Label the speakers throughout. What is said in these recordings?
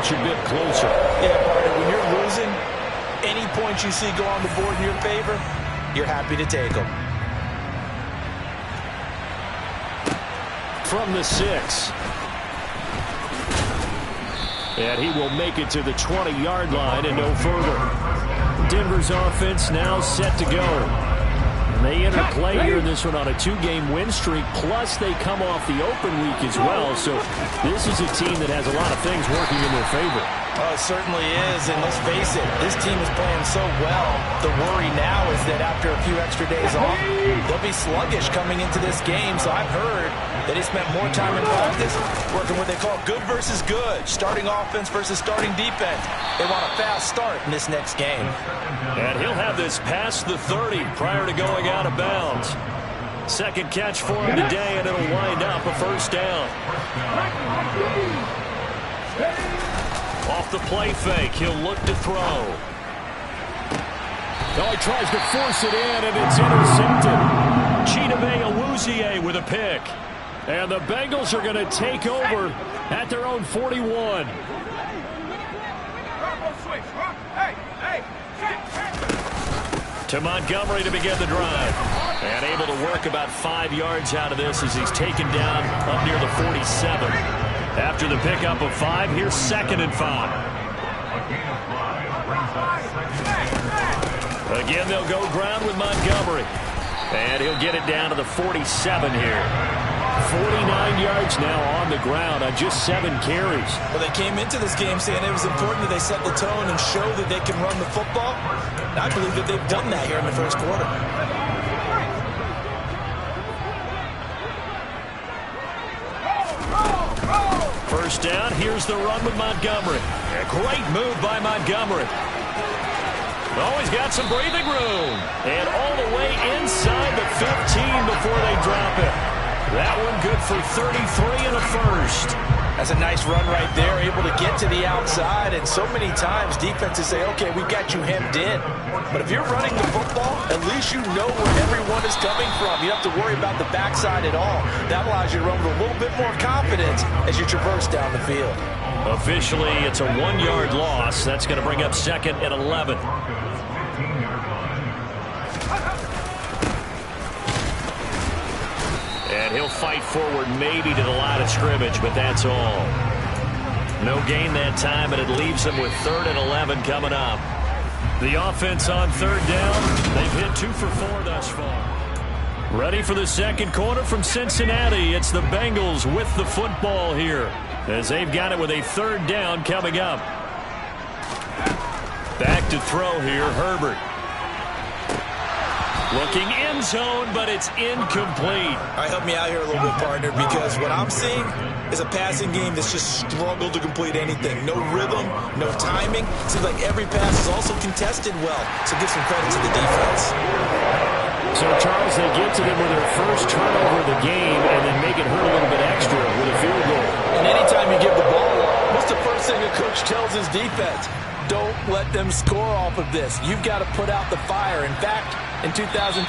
Speaker 1: inch a bit closer.
Speaker 2: Yeah, partner, when you're losing, any points you see go on the board in your favor, you're happy to take them.
Speaker 1: From the 6. And he will make it to the 20-yard line and no further. Denver's offense now set to go. And they enter play here in this one on a 2-game win streak, plus they come off the open week as well. So this is a team that has a lot of things working in their favor.
Speaker 2: Oh, it certainly is, and let's face it, this team is playing so well. The worry now is that after a few extra days off, they'll be sluggish coming into this game. So I've heard that they spent more time in practice working what they call good versus good, starting offense versus starting defense. They want a fast start in this next game.
Speaker 1: And he'll have this past the 30 prior to going out of bounds. Second catch for him today, and it'll wind up a first down. Off the play fake, he'll look to throw. Oh, he tries to force it in, and it's intercepted. Chidobe Awuzie with a pick. And the Bengals are going to take over at their own 41. To Montgomery to begin the drive. And able to work about 5 yards out of this as he's taken down up near the 47. After the pickup of 5, here's 2nd and 5. Again, they'll go ground with Montgomery. And he'll get it down to the 47 here. 49 yards now on the ground on just 7 carries.
Speaker 2: Well, they came into this game saying it was important that they set the tone and show that they can run the football. I believe that they've done that here in the first quarter.
Speaker 1: First down, here's the run with Montgomery. A great move by Montgomery. Always got some breathing room. And all the way inside the 15 before they drop it. That one good for 33 and a first.
Speaker 2: That's a nice run right there, able to get to the outside. And so many times defenses say, okay, we've got you hemmed in. But if you're running the football, at least you know where everyone is coming from. You don't have to worry about the backside at all. That allows you to run with a little bit more confidence as you traverse down the field.
Speaker 1: Officially, it's a 1-yard loss. That's going to bring up 2nd and 11. And he'll fight forward maybe to the line of scrimmage, but that's all. No gain that time, and it leaves them with 3rd and 11 coming up. The offense on 3rd down. They've hit 2 for 4 thus far. Ready for the second quarter from Cincinnati. It's the Bengals with the football here as they've got it with a 3rd down coming up. Back to throw here, Herbert. Looking end zone, but it's incomplete.
Speaker 2: All right, help me out here a little bit, partner, because what I'm seeing is a passing game that's just struggled to complete anything. No rhythm, no timing. Seems like every pass is also contested well, so give some credit to the defense.
Speaker 1: So, Charles, they get to them with their first turnover of the game and then make it hurt a little bit extra with a field goal.
Speaker 2: And anytime you give the ball up, what's the first thing a coach tells his defense? Don't let them score off of this. You've got to put out the fire. In fact, in 2021,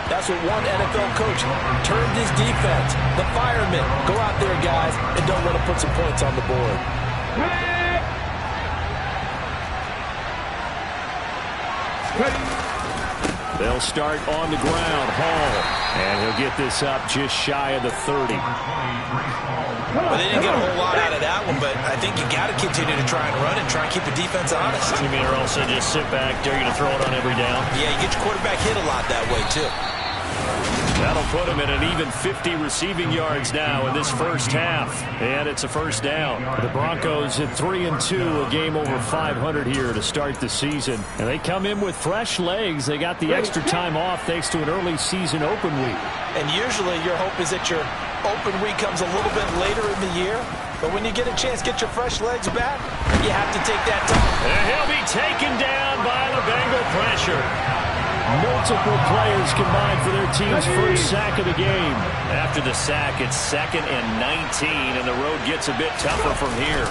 Speaker 2: that's what one NFL coach turned his defense. The firemen. Go out there, guys, and don't let them put some points on the board.
Speaker 1: They'll start on the ground. Hall. And he'll get this up just shy of the 30.
Speaker 2: Well, they didn't get a whole lot out of that one, but I think you got to continue to try and run and try and keep the defense honest.
Speaker 1: You mean or also just sit back, dare you to throw it on every down?
Speaker 2: Yeah, you get your quarterback hit a lot that way, too.
Speaker 1: That'll put him at an even 50 receiving yards now in this first half. And it's a first down. The Broncos at 3-2, a game over 500 here to start the season. And they come in with fresh legs. They got the extra time off thanks to an early season open week.
Speaker 2: And usually your hope is that your open week comes a little bit later in the year. But when you get a chance to get your fresh legs back, you have to take that time.
Speaker 1: And he'll be taken down by the Bengal pressure. Multiple players combined for their team's first sack of the game. After the sack, it's 2nd and 19, and the road gets a bit tougher from here.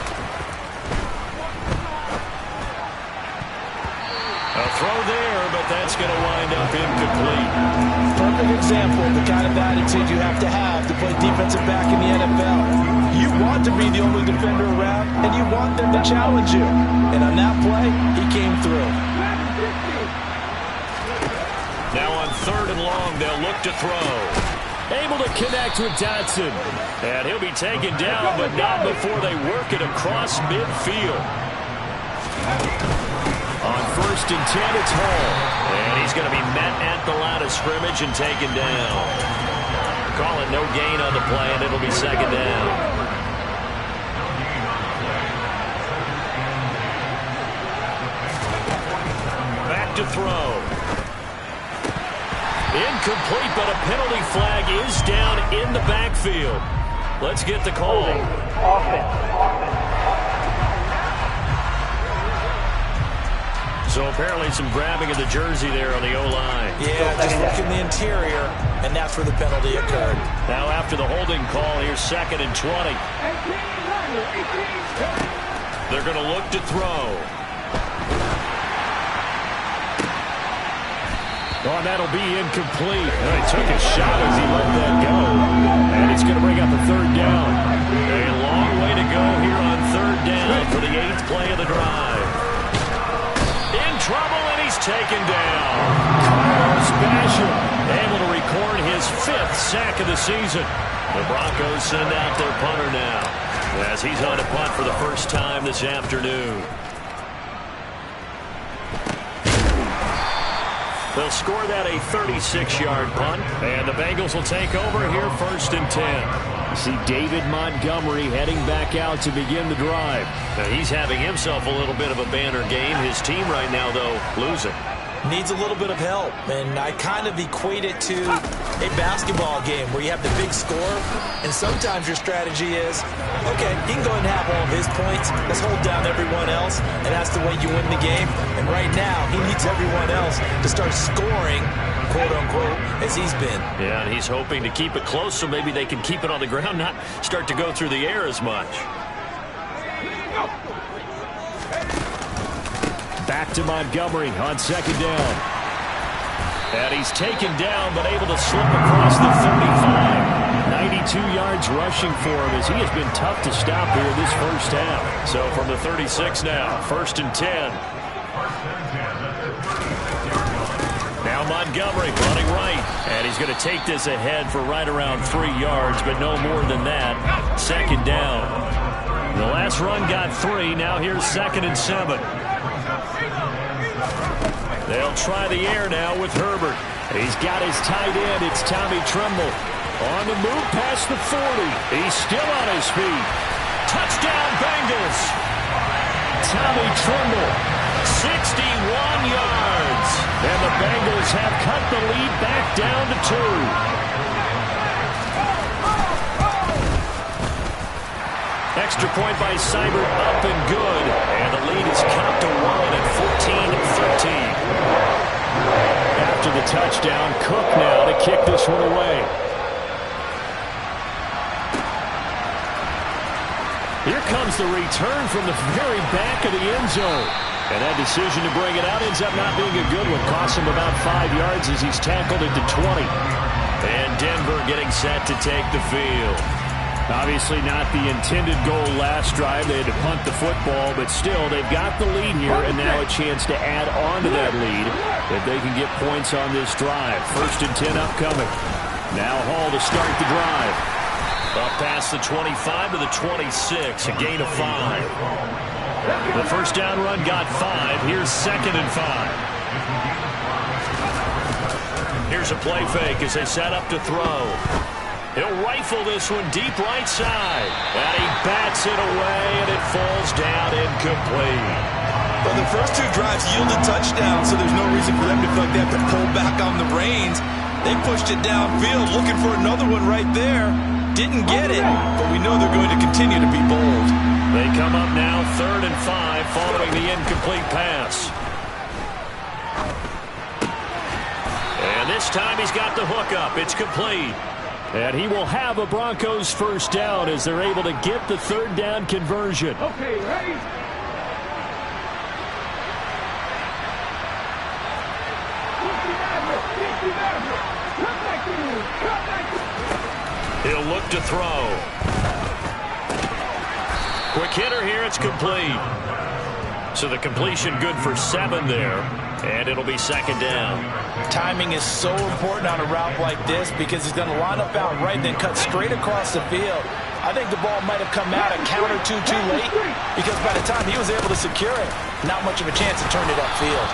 Speaker 1: A throw there, but that's going to wind up incomplete.
Speaker 2: Perfect example of the kind of attitude you have to play defensive back in the NFL. You want to be the only defender around, and you want them to challenge you. And on that play, he came through.
Speaker 1: Now on 3rd and long, they'll look to throw. Able to connect with Dotson. And he'll be taken down, but not before they work it across midfield. On 1st and 10, it's Hall. And he's going to be met at the line of scrimmage and taken down. Call it no gain on the play, and it'll be 2nd down. Back to throw. Incomplete, but a penalty flag is down in the backfield. Let's get the call. So apparently some grabbing of the jersey there on the O-line.
Speaker 2: Yeah, just look in the interior, and that's where the penalty occurred.
Speaker 1: Now after the holding call, here's 2nd and 20. They're going to look to throw. Oh, that'll be incomplete. He took a shot as he let that go. And it's going to bring up a 3rd down. A long way to go here on 3rd down for the 8th play of the drive. In trouble, and he's taken down. Carlos Basham able to record his 5th sack of the season. The Broncos send out their punter now as he's on to punt for the first time this afternoon. They'll score that a 36-yard punt, and the Bengals will take over here 1st and 10. You see David Montgomery heading back out to begin the drive. Now he's having himself a little bit of a banner game. His team right now, though, losing.
Speaker 2: Needs a little bit of help, and I kind of equate it to a basketball game where you have the big score, and sometimes your strategy is, okay, he can go ahead and have all of his points. Let's hold down everyone else, and that's the way you win the game. And right now, he needs everyone else to start scoring, quote-unquote, as he's been.
Speaker 1: Yeah, and he's hoping to keep it close so maybe they can keep it on the ground, not start to go through the air as much. Back to Montgomery on 2nd down. And he's taken down, but able to slip across the 35. 92 yards rushing for him as he has been tough to stop here this first half. So from the 36 now, 1st and 10. Now Montgomery running right. And he's going to take this ahead for right around 3 yards, but no more than that. 2nd down. The last run got 3. Now here's 2nd and 7. They'll try the air now with Herbert. He's got his tight end. It's Tommy Tremble. On the move past the 40. He's still on his feet. Touchdown, Bengals. Tommy Tremble, 61 yards. And the Bengals have cut the lead back down to 2. Extra point by Seibert, up and good. And the lead is cut to 1 at 14-13. After the touchdown, Cook now to kick this one away. Here comes the return from the very back of the end zone. And that decision to bring it out ends up not being a good one. Costs him about 5 yards as he's tackled it to 20. And Denver getting set to take the field. Obviously not the intended goal last drive. They had to punt the football, but still they've got the lead here, and now a chance to add on to that lead if they can get points on this drive. 1st and 10 upcoming. Now Hall to start the drive. Up past the 25 to the 26, a gain of 5. The first down run got 5. Here's 2nd and 5. Here's a play fake as they set up to throw. He'll rifle this one deep right side. And he bats it away, and it falls down incomplete.
Speaker 2: Well, the first 2 drives yielded touchdowns, so there's no reason for them to feel like they have to pull back on the reins. They pushed it downfield, looking for another one right there. Didn't get it, but we know they're going to continue to be bold.
Speaker 1: They come up now 3rd and 5 following the incomplete pass. And this time he's got the hook up. It's complete. And he will have a Broncos first down as they're able to get the 3rd down conversion.
Speaker 3: Okay, ready?
Speaker 1: look to throw. Quick hitter here. It's complete. So the completion good for 7 there. And it'll be second down.
Speaker 2: Timing is so important on a route like this because he's going to line up out right and then cut straight across the field. I think the ball might have come out a count or two too late because by the time he was able to secure it, not much of a chance to turn it upfield.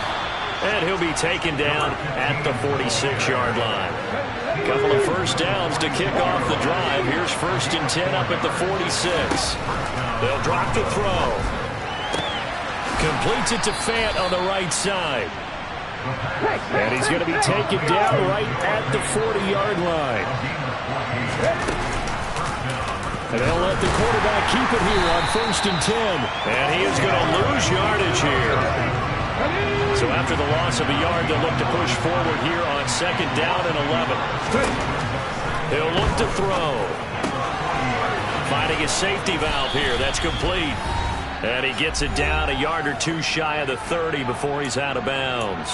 Speaker 1: And he'll be taken down at the 46-yard line. A couple of first downs to kick off the drive. Here's 1st and 10 up at the 46. They'll drop the throw. Completes it to Fant on the right side. And he's going to be taken down right at the 40-yard line. And they'll let the quarterback keep it here on 1st and 10. And he is going to lose yardage here. So after the loss of a yard, they'll look to push forward here on 2nd down and 11. He'll look to throw. Finding his safety valve here. That's complete. And he gets it down a yard or two shy of the 30 before he's out of bounds.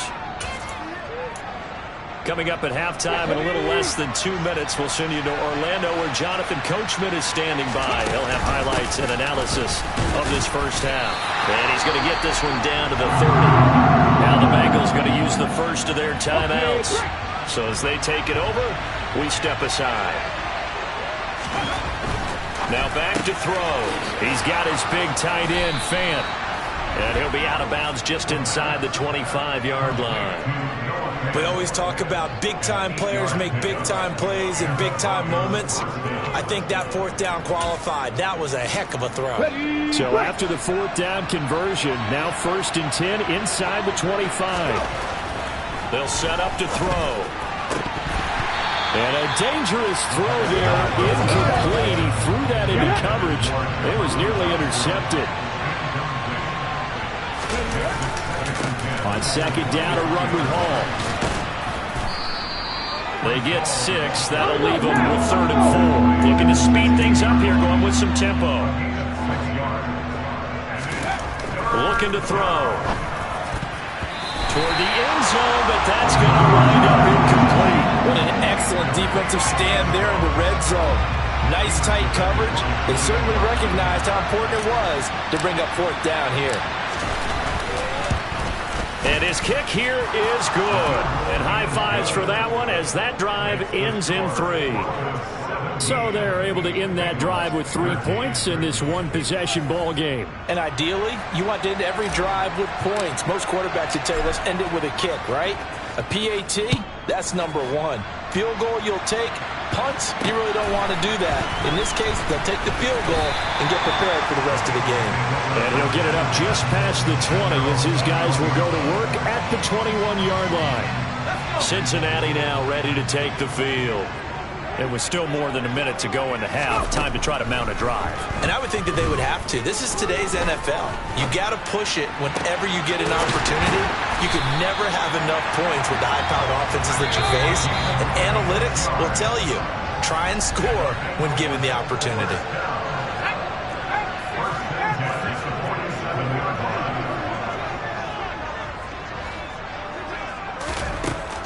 Speaker 1: Coming up at halftime in a little less than 2 minutes, we'll send you to Orlando where Jonathan Coachman is standing by. He'll have highlights and analysis of this first half. And he's going to get this one down to the 30. Now the Bengals going to use the first of their timeouts. So as they take it over, we step aside. Now back to throw. He's got his big tight end, Fant. And he'll be out of bounds just inside the 25-yard line.
Speaker 2: We always talk about big-time players make big-time plays in big-time moments. I think that 4th down qualified. That was a heck of a throw.
Speaker 1: So after the 4th down conversion, now 1st and 10 inside the 25. They'll set up to throw. And a dangerous throw there, incomplete. He threw that into coverage. It was nearly intercepted. On 2nd down, a run with Hall. They get 6. That'll leave them with 3rd and 4. Looking to speed things up here, going with some tempo. Looking to throw. Toward the end zone, but that's going to wind up incomplete.
Speaker 2: What an excellent defensive stand there in the red zone. Nice tight coverage. They certainly recognized how important it was to bring up 4th down here.
Speaker 1: And his kick here is good. And high fives for that one as that drive ends in 3. So they're able to end that drive with 3 points in this one-possession ball game.
Speaker 2: And ideally, you want to end every drive with points. Most quarterbacks would tell you, let's end it with a kick, right? A PAT, that's number 1. Field goal you'll take. Punts, you really don't want to do that. In this case, they'll take the field goal and get prepared for the rest of the game.
Speaker 1: And he'll get it up just past the 20 as his guys will go to work at the 21-yard line. Cincinnati now ready to take the field. It was still more than a minute to go in the half. Time to try to mount a drive.
Speaker 2: And I would think that they would have to. This is today's NFL. You got to push it whenever you get an opportunity. You can never have enough points with the high-powered offenses that you face. And analytics will tell you, try and score when given the opportunity.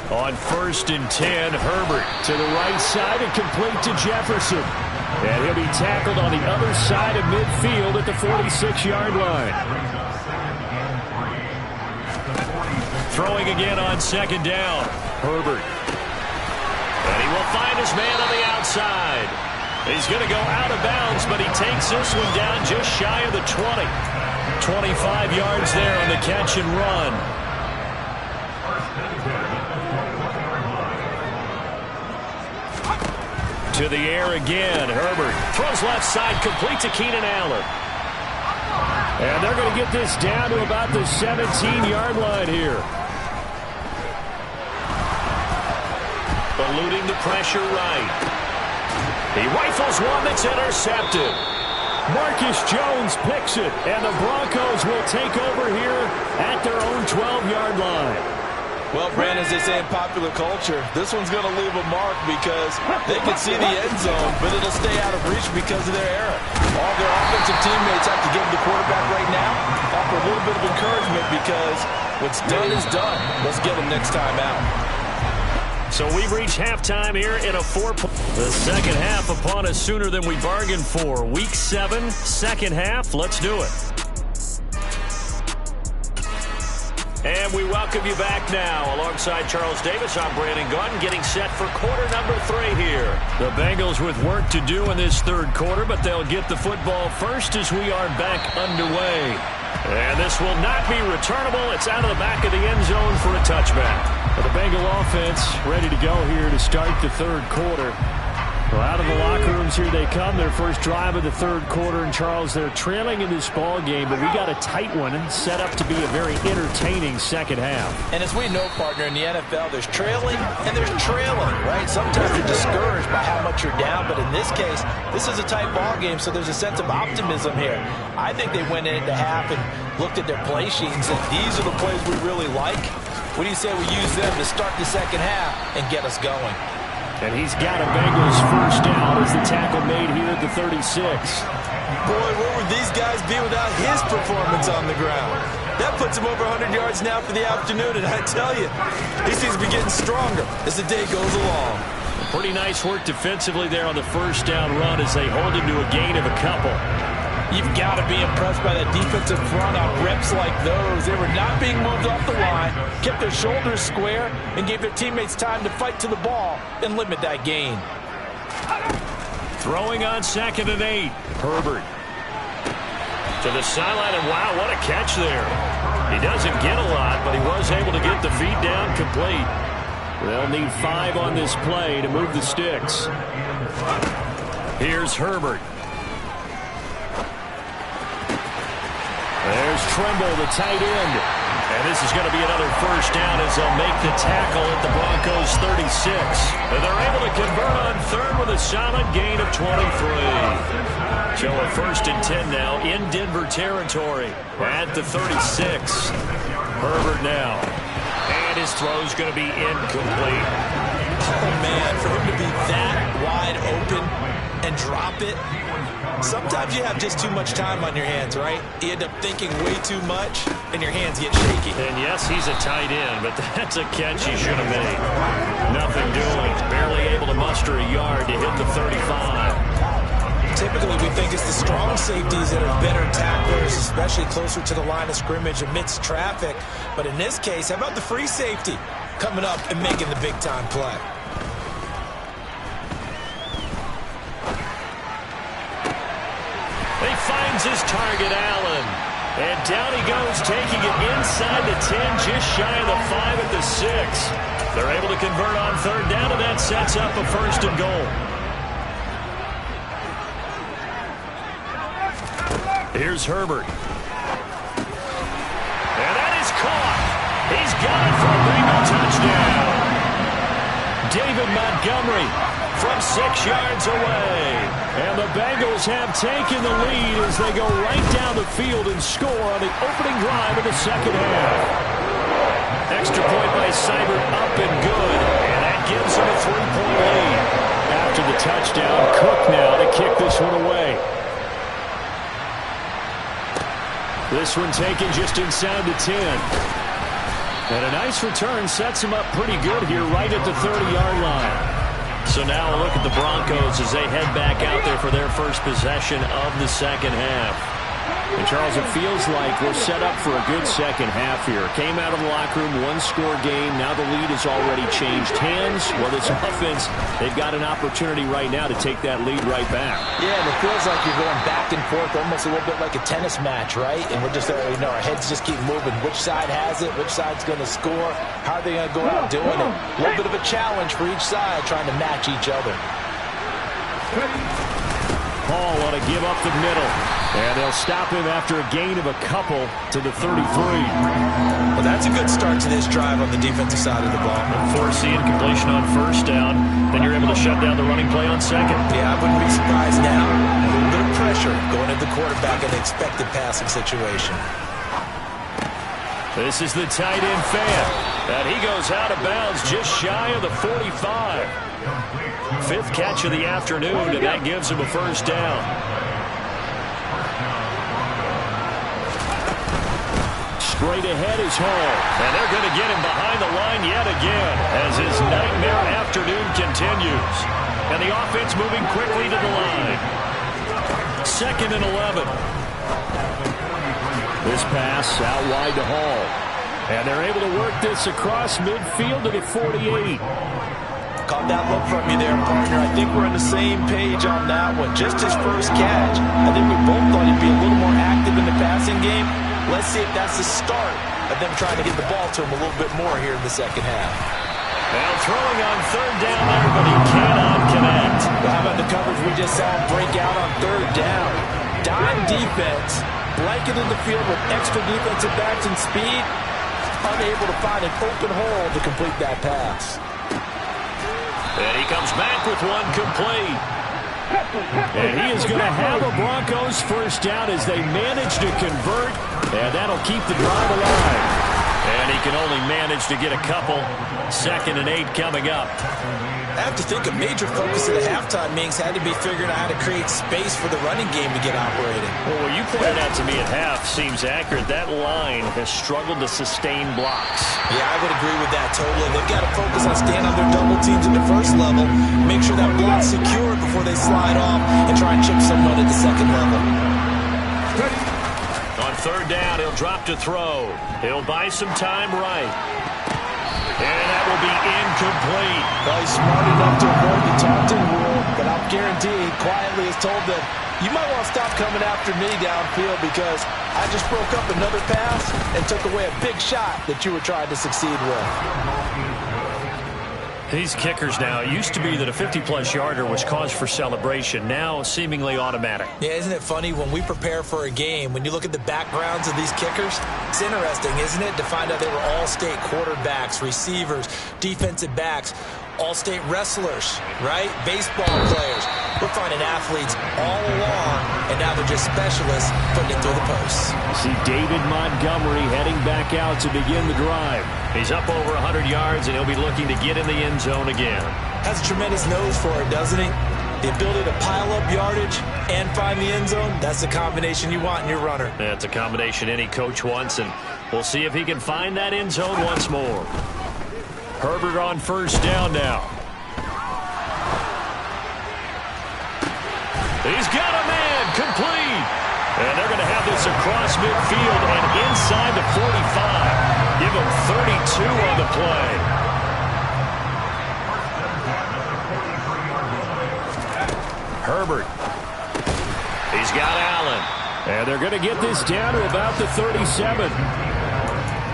Speaker 1: On 1st and 10, Herbert to the right side and complete to Jefferson. And he'll be tackled on the other side of midfield at the 46-yard line. Throwing again on 2nd down. Herbert. And he will find his man on the outside. He's going to go out of bounds, but he takes this one down just shy of the 20. 25 yards there on the catch and run. To the air again. Herbert throws left side, complete to Keenan Allen. And they're going to get this down to about the 17-yard line here. Eluding the pressure right. He rifles one that's intercepted. Marcus Jones picks it, and the Broncos will take over here at their own 12-yard line.
Speaker 2: Well, Brandon, as they say in popular culture, this one's going to leave a mark because they can see the end zone, but it'll stay out of reach because of their error. All their offensive teammates have to give the quarterback right now, offer a little bit of encouragement because what's done is done. Let's get them next time out.
Speaker 1: So we've reached halftime here in a 4-point... The second half upon us sooner than we bargained for. Week 7, second half. Let's do it. And we welcome you back now. Alongside Charles Davis, I'm Brandon Gaudin, getting set for quarter number 3 here. The Bengals with work to do in this third quarter, but they'll get the football first as we are back underway. And this will not be returnable. It's out of the back of the end zone for a touchback.
Speaker 3: Well, the Bengal offense ready to go here to start the third quarter. Well, out of the locker rooms here they come. Their first drive of the third quarter. And, Charles, they're trailing in this ball game, but we got a tight one set up to be a very entertaining second half.
Speaker 2: And as we know, partner, in the NFL, there's trailing and there's trailing, right? Sometimes you're discouraged by how much you're down, but in this case, this is a tight ball game, so there's a sense of optimism here. I think they went into half and looked at their play sheet and said, these are the plays we really like. What do you say we use them to start the second half and get us going?
Speaker 3: And he's got a Bengals first down as the tackle made here at the 36.
Speaker 2: Boy, where would these guys be without his performance on the ground? That puts him over 100 yards now for the afternoon, and I tell you, he seems to be getting stronger as the day goes along.
Speaker 1: Pretty nice work defensively there on the first down run as they hold him to a gain of a couple.
Speaker 2: You've got to be impressed by that defensive front on reps like those. They were not being moved off the line, kept their shoulders square, and gave their teammates time to fight to the ball and limit that gain.
Speaker 1: Throwing on 2nd and 8. Herbert to the sideline, and wow, what a catch there. He doesn't get a lot, but he was able to get the feet down complete. They'll need 5 on this play to move the sticks. Here's Herbert. There's Tremble, the tight end. And this is going to be another first down as they'll make the tackle at the Broncos 36. And they're able to convert on third with a solid gain of 23. So a 1st and 10 now in Denver territory at the 36. Herbert now. And his throw's going to be incomplete.
Speaker 2: Oh, man, for him to be that wide open and drop it. Sometimes you have just too much time on your hands, right? You end up thinking way too much, and your hands get shaky.
Speaker 1: And yes, he's a tight end, but that's a catch he should have made. Nothing doing. Barely able to muster a yard to hit the 35.
Speaker 2: Typically, we think it's the strong safeties that are better tacklers, especially closer to the line of scrimmage amidst traffic. But in this case, how about the free safety coming up and making the big-time play?
Speaker 1: He finds his target, Allen. And down he goes, taking it inside the 10, just shy of the 5 at the 6. They're able to convert on third down, and that sets up a 1st and goal. Here's Herbert. And that is caught. He's got it for a Bengal touchdown. David Montgomery from 6 yards away. And the Bengals have taken the lead as they go right down the field and score on the opening drive of the second half. Extra point by Seibert, up and good. And that gives them a 3-point lead. After the touchdown, Cook now to kick this one away. This one taken just inside the 10. And a nice return sets him up pretty good here right at the 30-yard line. So now a look at the Broncos as they head back out there for their first possession of the second half.
Speaker 3: And, Charles, it feels like we're set up for a good second half here. Came out of the locker room, 1-score game. Now the lead has already changed hands. Well, this offense, they've got an opportunity right now to take that lead right back.
Speaker 2: Yeah, and it feels like you're going back and forth almost a little bit like a tennis match, right? And we're just, our heads just keep moving. Which side has it? Which side's going to score? How are they going to go out doing it? A little bit of a challenge for each side trying to match each other.
Speaker 3: Paul want to give up the middle. And they'll stop him after a gain of a couple to the 33.
Speaker 2: Well, that's a good start to this drive on the defensive side of the ball.
Speaker 1: Forcing completion on first down. Then you're able to shut down the running play on second.
Speaker 2: Yeah, I wouldn't be surprised now. A little bit of pressure going at the quarterback in an expected passing situation.
Speaker 1: This is the tight end fan. And he goes out of bounds just shy of the 45. 5th catch of the afternoon, and that gives him a first down.
Speaker 3: Straight ahead is Hall.
Speaker 1: And they're going to get him behind the line yet again as his nightmare afternoon continues. And the offense moving quickly to the line. 2nd and 11.
Speaker 3: This pass out wide to Hall. And they're able to work this across midfield to the 48.
Speaker 2: Caught that look from you there, partner. I think we're on the same page on that one. Just his first catch. I think we both thought he'd be a little more active in the passing game. Let's see if that's the start of them trying to get the ball to him a little bit more here in the second half.
Speaker 1: Now throwing on 3rd down there, but he cannot connect.
Speaker 2: Well, how about the coverage we just saw him break out on 3rd down? Dime defense, blanketed the field with extra defensive backs and speed, unable to find an open hole to complete that pass.
Speaker 1: And he comes back with one complete.
Speaker 3: And he is going to have a Broncos first down as they manage to convert, and that'll keep the drive alive.
Speaker 1: And he can only manage to get a couple. 2nd and 8 coming up.
Speaker 2: I have to think a major focus of the halftime meetings had to be figuring out how to create space for the running game to get operating.
Speaker 1: Well, what you pointed out to me at half seems accurate. That line has struggled to sustain blocks.
Speaker 2: Yeah, I would agree with that totally. They've got to focus on staying on their double teams at the first level, make sure that block's secure before they slide off, and try and chip someone at the second level.
Speaker 1: On 3rd down, he'll drop to throw. He'll buy some time right. And that will be incomplete.
Speaker 2: Well, he's smart enough to avoid the taunting rule, but I'll guarantee he quietly has told them, you might want to stop coming after me downfield because I just broke up another pass and took away a big shot that you were trying to succeed with.
Speaker 1: These kickers now, it used to be that a 50-plus yarder was cause for celebration. Now, seemingly automatic.
Speaker 2: Yeah, isn't it funny when we prepare for a game, when you look at the backgrounds of these kickers, it's interesting, isn't it, to find out they were all-state quarterbacks, receivers, defensive backs, all-state wrestlers, right? Baseball players. We're finding athletes all along, and now they're just specialists putting it through the posts.
Speaker 3: See David Montgomery heading back out to begin the drive.
Speaker 1: He's up over 100 yards, and he'll be looking to get in the end zone again.
Speaker 2: Has a tremendous nose for it, doesn't he? The ability to pile up yardage and find the end zone, that's the combination you want in your runner.
Speaker 1: That's a combination any coach wants, and we'll see if he can find that end zone once more. Herbert on 1st down now. He's got a man, complete. And they're going to have this across midfield and inside the 45. Give him 32 on the play. Herbert. He's got Allen.
Speaker 3: And they're going to get this down to about the 37.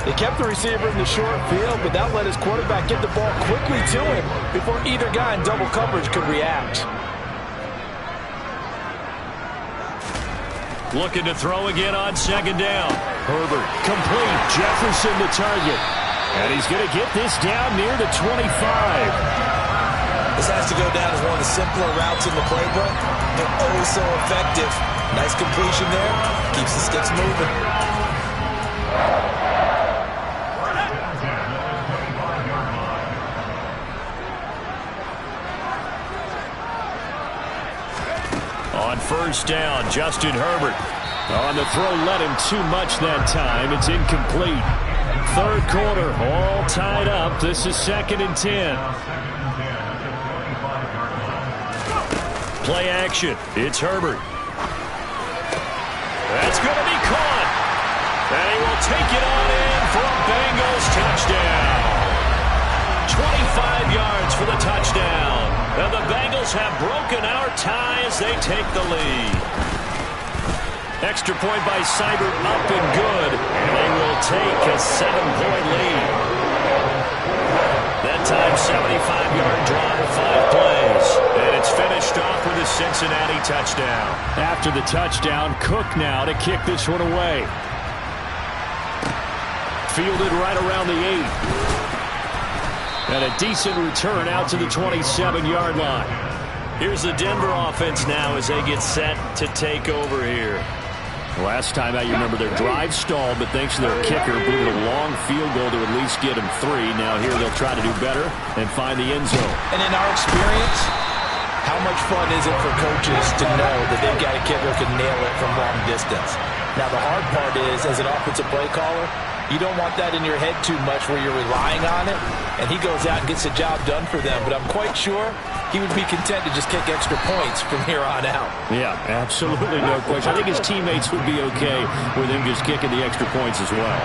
Speaker 2: They kept the receiver in the short field, but that let his quarterback get the ball quickly to him before either guy in double coverage could react.
Speaker 1: Looking to throw again on 2nd down. Herbert, complete. Jefferson the target. And he's going to get this down near the 25.
Speaker 2: This has to go down as one of the simpler routes in the playbook, but oh so effective. Nice completion there. Keeps the sticks moving.
Speaker 1: On 1st down, Justin Herbert.
Speaker 3: On the throw, let him too much that time. It's incomplete. 3rd quarter, all tied up. This is 2nd and 10.
Speaker 1: Play action. It's Herbert. That's going to be caught. And he will take it on in for a Bengals touchdown. 25 yards for the touchdown. And the Bengals have broken our tie as they take the lead. Extra point by Seibert, up and good. And they will take a 7-point lead. That time, 75-yard drive, 5 plays. And it's finished off with a Cincinnati touchdown.
Speaker 3: After the touchdown, Cook now to kick this one away. Fielded right around the 8. And a decent return out to the 27-yard line.
Speaker 1: Here's the Denver offense now as they get set to take over here.
Speaker 3: Last time out, you remember their drive stalled, but thanks to their kicker, booted a long field goal to at least get them 3. Now here they'll try to do better and find the end zone.
Speaker 2: And in our experience, how much fun is it for coaches to know that they've got a kicker who can nail it from long distance? Now, the hard part is, as an offensive play caller, you don't want that in your head too much where you're relying on it, and he goes out and gets the job done for them. But I'm quite sure he would be content to just kick extra points from here on out. Yeah, absolutely no question. I think his teammates would be okay with him just kicking the extra points as well.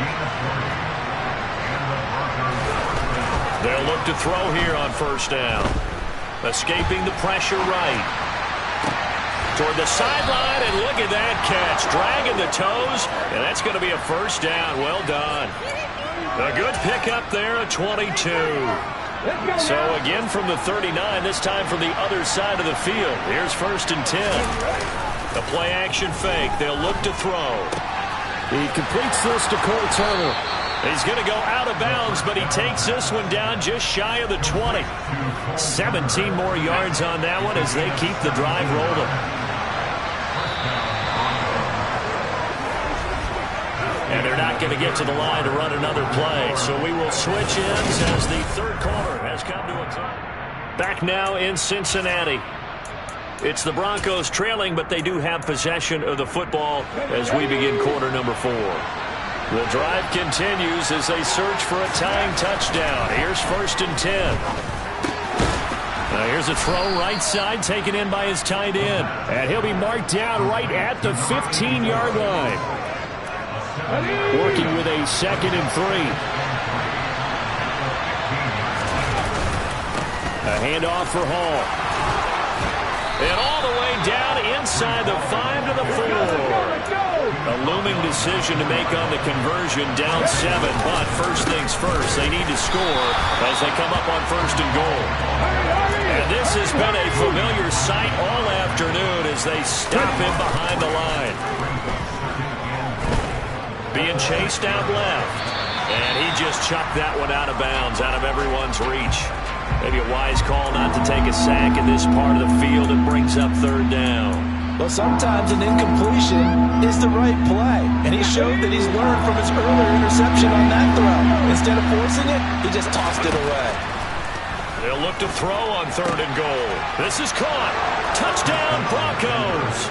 Speaker 1: They'll look to throw here on first down. Escaping the pressure right. Toward the sideline, and look at that catch. Dragging the toes, and that's going to be a first down. Well done. A good pickup there at 22. So again from the 39, this time from the other side of the field. Here's first and 10. A play-action fake. They'll look to throw.
Speaker 3: He completes this to Cole Turner.
Speaker 1: He's going to go out of bounds, but he takes this one down just shy of the 20. 17 more yards on that one as they keep the drive rolling. And they're not going to get to the line to run another play. So we will switch ends as the third quarter has come to a close. Back now in Cincinnati. It's the Broncos trailing, but they do have possession of the football as we begin quarter number 4. The drive continues as they search for a tying touchdown. Here's first and 10. Here's a throw right side taken in by his tight end. And he'll be marked down right at the 15-yard line. Working with a second and 3. A handoff for Hall. And all the way down inside the 5 to the 4. A looming decision to make on the conversion, down 7. But first things first, they need to score as they come up on first and goal. And this has been a familiar sight all afternoon as they stop him behind the line. Being chased out left. And he just chucked that one out of bounds, out of everyone's reach. Maybe a wise call not to take a sack in this part of the field. It brings up third down.
Speaker 2: Well, sometimes an incompletion is the right play. And he showed that he's learned from his earlier interception on that throw. Instead of forcing it, he just tossed it away.
Speaker 1: They'll look to throw on third and goal. This is caught. Touchdown, Broncos.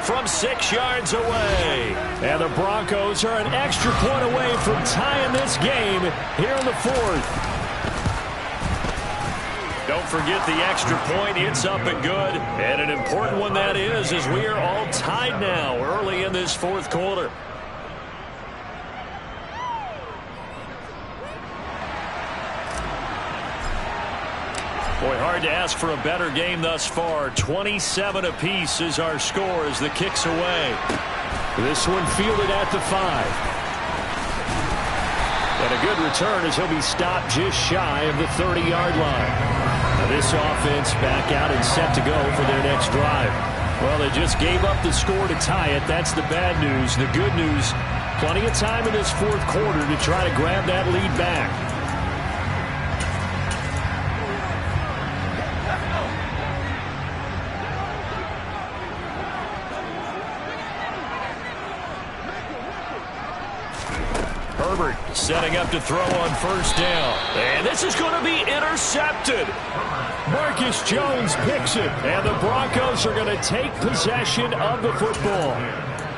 Speaker 1: From 6 yards away.
Speaker 3: And the Broncos are an extra point away from tying this game here in the 4th.
Speaker 1: Don't forget the extra point. It's up and good. And an important one that is, as we are all tied now early in this 4th quarter. Boy, hard to ask for a better game thus far. 27 apiece is our score as the kick's away.
Speaker 3: This one fielded at the 5. And a good return as he'll be stopped just shy of the 30-yard line. Now this offense back out and set to go for their next drive. Well, they just gave up the score to tie it. That's the bad news. The good news, plenty of time in this 4th quarter to try to grab that lead back.
Speaker 1: Herbert setting up to throw on first down. And this is going to be intercepted.
Speaker 3: Marcus Jones picks it. And the Broncos are going to take possession of the football.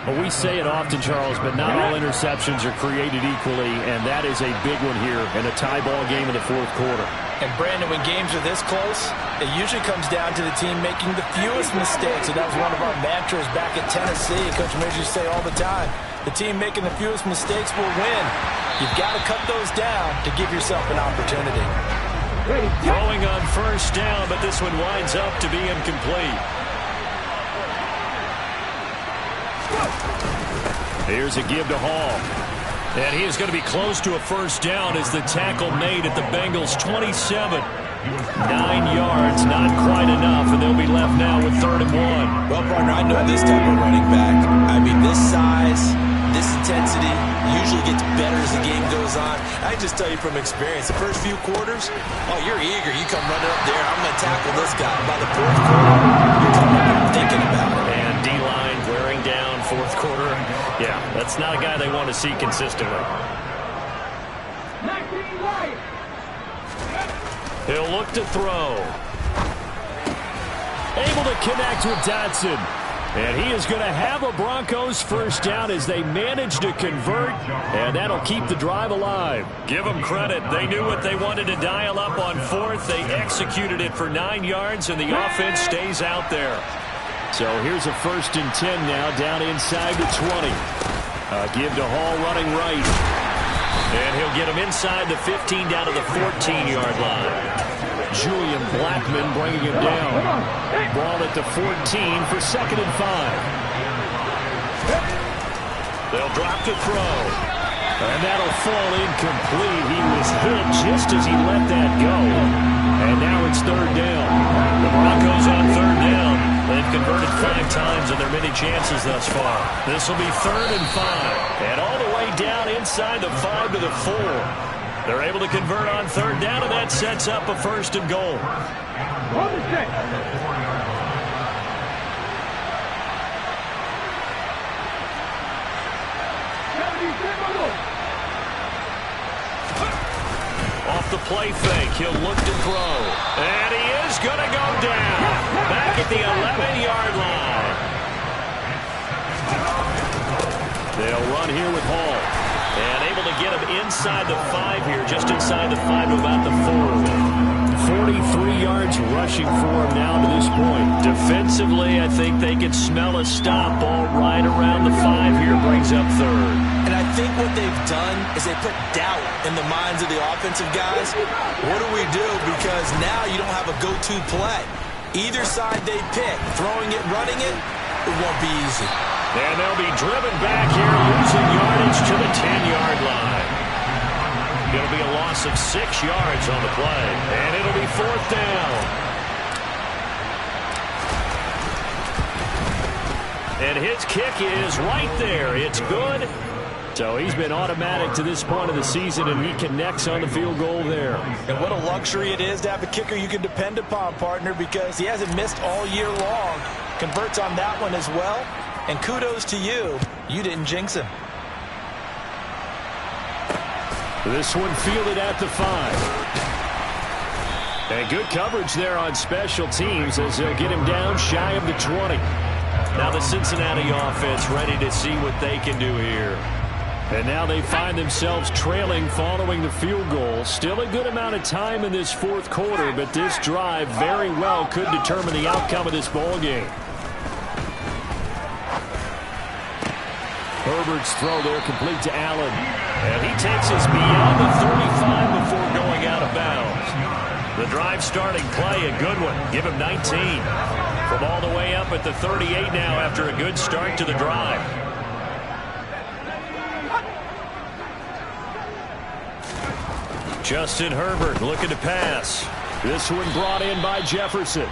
Speaker 3: Well, we say it often, Charles, but not all interceptions are created equally, and that is a big one here in a tie ball game in the 4th quarter.
Speaker 2: And, Brandon, when games are this close, it usually comes down to the team making the fewest mistakes. And that was one of our mantras back at Tennessee. Coach Major used to say all the time, the team making the fewest mistakes will win. You've got to cut those down to give yourself an opportunity.
Speaker 1: Throwing on first down, but this one winds up to be incomplete.
Speaker 3: Here's a give to Hall.
Speaker 1: And he is going to be close to a first down as the tackle made at the Bengals' 27. 9 yards, not quite enough, and they'll be left now with 3rd and 1.
Speaker 2: Well, partner, I know this type of running back. I mean, this size, this intensity usually gets better as the game goes on. I just tell you from experience, the first few quarters, oh, you're eager. You come running up there, I'm going to tackle this guy. By the 4th quarter, you're talking about thinking about it.
Speaker 1: And D-line wearing down 4th quarter. Yeah, that's not a guy they want to see consistently. He'll look to throw.
Speaker 3: Able to connect with Dotson. And he is going to have a Broncos first down as they manage to convert, and that'll keep the drive alive.
Speaker 1: Give them credit. They knew what they wanted to dial up on fourth. They executed it for 9 yards, and the offense stays out there.
Speaker 3: So here's a 1st and 10 now, down inside the 20. Give to Hall running right.
Speaker 1: And he'll get him inside the 15 down to the 14-yard line.
Speaker 3: Julian Blackman bringing him down. Ball at the 14 for 2nd and 5.
Speaker 1: They'll drop to throw.
Speaker 3: And that'll fall incomplete. He was hit just as he let that go. And now it's 3rd down.
Speaker 1: The Broncos on 3rd down. They've converted 5 times in their many chances thus far. This will be 3rd and 5. And all the way down inside the 5 to the 4. They're able to convert on 3rd down, and that sets up a 1st and goal. Off the play fake, he'll look to throw. And he is going to go down. Back at the 11-yard line.
Speaker 3: They'll run here with Hall.
Speaker 1: And able to get him inside the 5 here, just inside the 5 to about the 4.
Speaker 3: 43 yards rushing for him now to this point.
Speaker 1: Defensively, I think they can smell a stop. Ball right around the 5 here, brings up 3rd.
Speaker 2: And I think what they've done is they put doubt in the minds of the offensive guys. What do we do? Because now you don't have a go-to play. Either side they pick, throwing it, running it, it won't be easy.
Speaker 1: And they'll be driven back here, losing yardage to the 10-yard line. It'll be a loss of 6 yards on the play. And it'll be 4th down. And his kick is right there. It's good.
Speaker 3: So he's been automatic to this point of the season, and he connects on the field goal there.
Speaker 2: And what a luxury it is to have a kicker you can depend upon, partner, because he hasn't missed all year long. Converts on that one as well. And kudos to you. You didn't jinx him.
Speaker 3: This one fielded at the 5. And good coverage there on special teams as they'll get him down shy of the 20.
Speaker 1: Now the Cincinnati offense ready to see what they can do here.
Speaker 3: And now they find themselves trailing following the field goal. Still a good amount of time in this 4th quarter, but this drive very well could determine the outcome of this ball game. Herbert's throw there complete to Allen.
Speaker 1: And he takes us beyond the 35 before going out of bounds. The drive starting play, a good one. Give him 19. From all the way up at the 38 now after a good start to the drive. Justin Herbert looking to pass.
Speaker 3: This one brought in by Jefferson.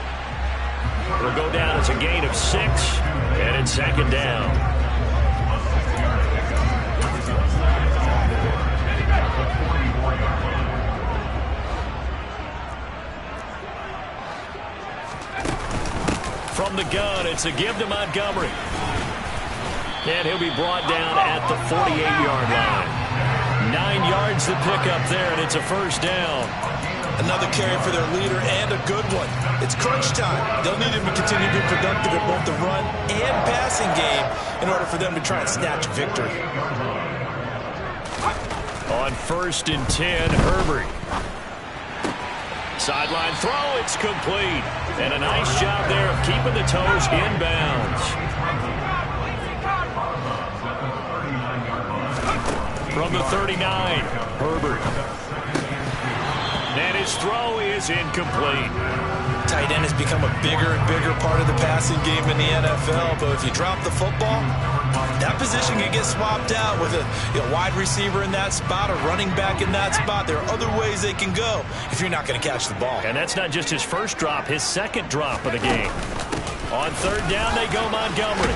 Speaker 1: It'll go down as a gain of 6. And it's 2nd down. From the gun, it's a give to Montgomery. And he'll be brought down at the 48-yard line. 9 yards to pick up there, and it's a 1st down.
Speaker 2: Another carry for their leader and a good one. It's crunch time. They'll need him to continue to be productive at both the run and passing game in order for them to try and snatch victory.
Speaker 1: On 1st and 10, Herbert. Sideline throw, it's complete. And a nice job there of keeping the toes inbounds. From the 39, Herbert. And his throw is incomplete.
Speaker 2: Tight end has become a bigger and bigger part of the passing game in the NFL, but if you drop the football, that position can get swapped out with a wide receiver in that spot, a running back in that spot. There are other ways they can go if you're not going to catch the ball.
Speaker 1: And that's not just his first drop, his 2nd drop of the game. On 3rd down, they go Montgomery.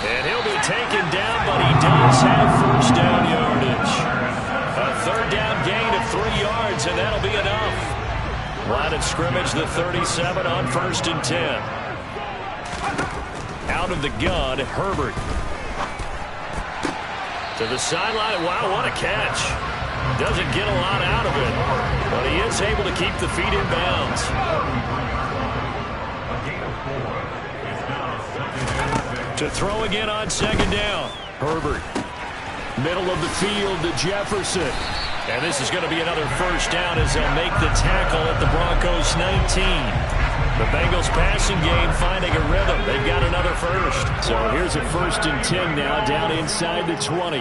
Speaker 1: And he'll be taken down, but he does have 1st down yardage. A 3rd down gain of 3 yards, and that'll be enough. Line of scrimmage, the 37 on 1st and 10. Out of the gun, Herbert. To the sideline. Wow, what a catch. Doesn't get a lot out of it, but he is able to keep the feet in bounds. To throw again on second down. Herbert. Middle of the field to Jefferson. And this is going to be another first down as they'll make the tackle at the Broncos 19. The Bengals passing game finding a rhythm. They've got another first.
Speaker 3: So here's a 1st and 10 now down inside the 20.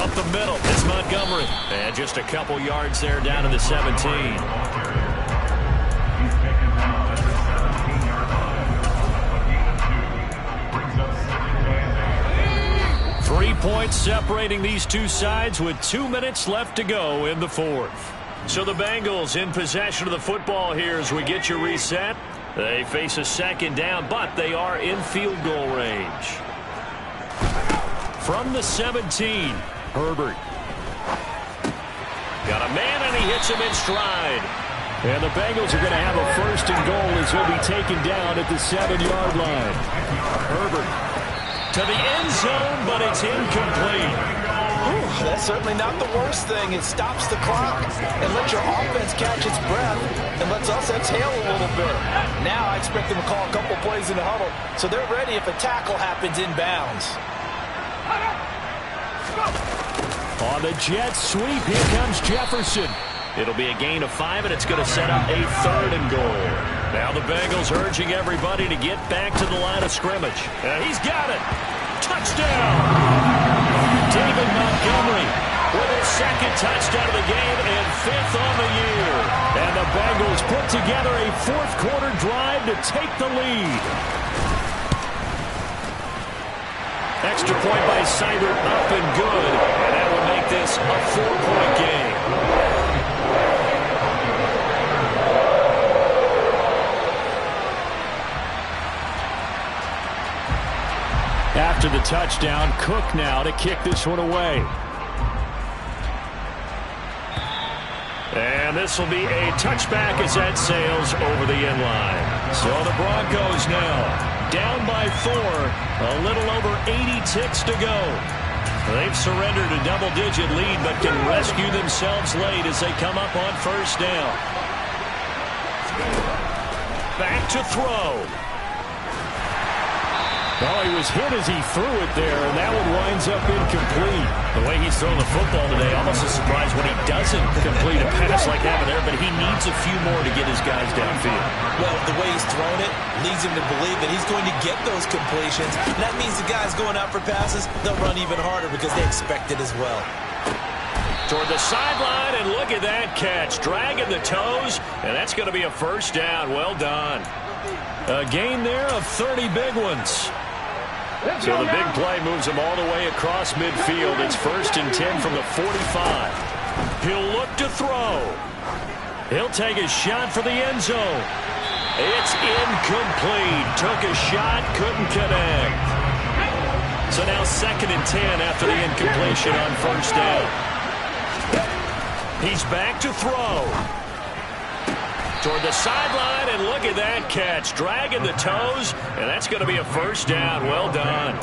Speaker 1: Up the middle, it's Montgomery. And just a couple yards there down to the 17. 3 points separating these two sides with 2 minutes left to go in the 4th. So the Bengals in possession of the football here as we get you reset. They face a second down, but they are in field goal range. From the 17, Herbert. Got a man, and he hits him in stride.
Speaker 3: And the Bengals are going to have a 1st and goal as he'll be taken down at the 7-yard line. Herbert.
Speaker 1: To the end zone, but it's incomplete.
Speaker 2: That's certainly not the worst thing. It stops the clock and lets your offense catch its breath and lets us exhale a little bit. Now I expect them to call a couple plays in the huddle so they're ready if a tackle happens inbounds.
Speaker 3: On the jet sweep, here comes Jefferson.
Speaker 1: It'll be a gain of 5, and it's going to set up a 3rd and goal. Now the Bengals urging everybody to get back to the line of scrimmage. And he's got it. Touchdown! David Montgomery with his 2nd touchdown of the game and 5th on the year.
Speaker 3: And the Bengals put together a 4th-quarter drive to take the lead.
Speaker 1: Extra point by Seibert, up and good. And that will make this a 4-point game.
Speaker 3: After the touchdown, Cook now to kick this one away.
Speaker 1: And this will be a touchback as that sails over the end line. So the Broncos now down by 4, a little over 80 ticks to go. They've surrendered a double-digit lead but can rescue themselves late as they come up on 1st down. Back to throw.
Speaker 3: Well, he was hit as he threw it there, and that one winds up incomplete.
Speaker 1: The way he's throwing the football today, almost a surprise when he doesn't complete a pass like that there, but he needs a few more to get his guys downfield.
Speaker 2: Well, the way he's thrown it leads him to believe that he's going to get those completions. And that means the guys going out for passes, they'll run even harder because they expect it as well.
Speaker 1: Toward the sideline, and look at that catch. Dragging the toes, and that's going to be a 1st down. Well done. A gain there of 30 big ones. So the big play moves him all the way across midfield. It's 1st and 10 from the 45. He'll look to throw. He'll take a shot for the end zone. It's incomplete. Took a shot, couldn't connect. So now 2nd and 10 after the incompletion on 1st down. He's back to throw. Toward the sideline, and look at that catch. Dragging the toes, and that's going to be a 1st down. Well done.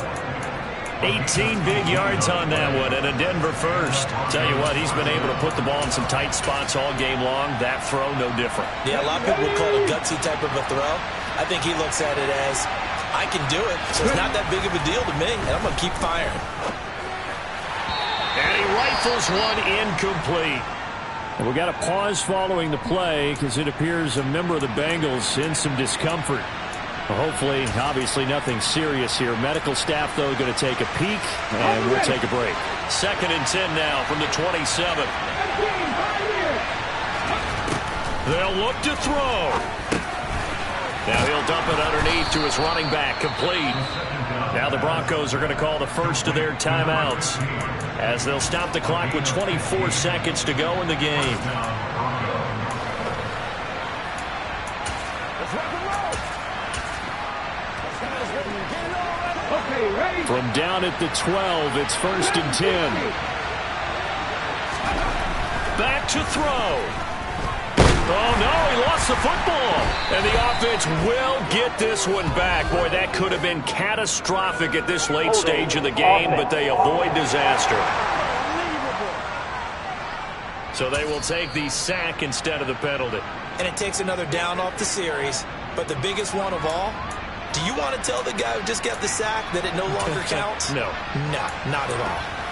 Speaker 1: 18 big yards on that one, and a Denver first. Tell you what, he's been able to put the ball in some tight spots all game long. That throw, no different.
Speaker 2: Yeah, a lot of people would call it a gutsy type of a throw. I think he looks at it as, I can do it, so it's not that big of a deal to me, and I'm going to keep firing.
Speaker 1: And he rifles one incomplete.
Speaker 3: And we got a pause following the play because it appears a member of the Bengals in some discomfort. Well, hopefully, obviously nothing serious here. Medical staff, though, going to take a peek, and we'll take a break.
Speaker 1: 2nd and 10 now from the 27. They'll look to throw. Now he'll dump it underneath to his running back, complete. Now the Broncos are going to call the first of their timeouts as they'll stop the clock with 24 seconds to go in the game.
Speaker 3: From down at the 12, it's 1st and 10.
Speaker 1: Back to throw. Oh, no, he lost the football. And the offense will get this one back. Boy, that could have been catastrophic at this late stage of the game, but they avoid disaster. So they will take the sack instead of the penalty.
Speaker 2: And it takes another down off the series. But the biggest one of all, Do you want to tell the guy who just got the sack that it no longer counts?
Speaker 1: No.
Speaker 2: No, not at all.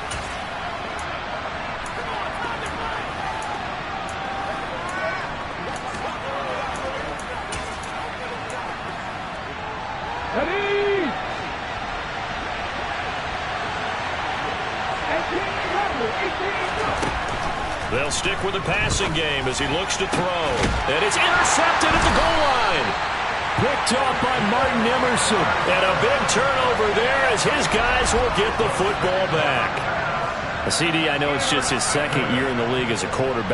Speaker 1: They'll stick with the passing game as he looks to throw. And it's intercepted at the goal line.
Speaker 3: Picked off by Martin Emerson.
Speaker 1: And a big turnover there as his guys will get the football back.
Speaker 3: CD, I know it's just his second year in the league as a quarterback.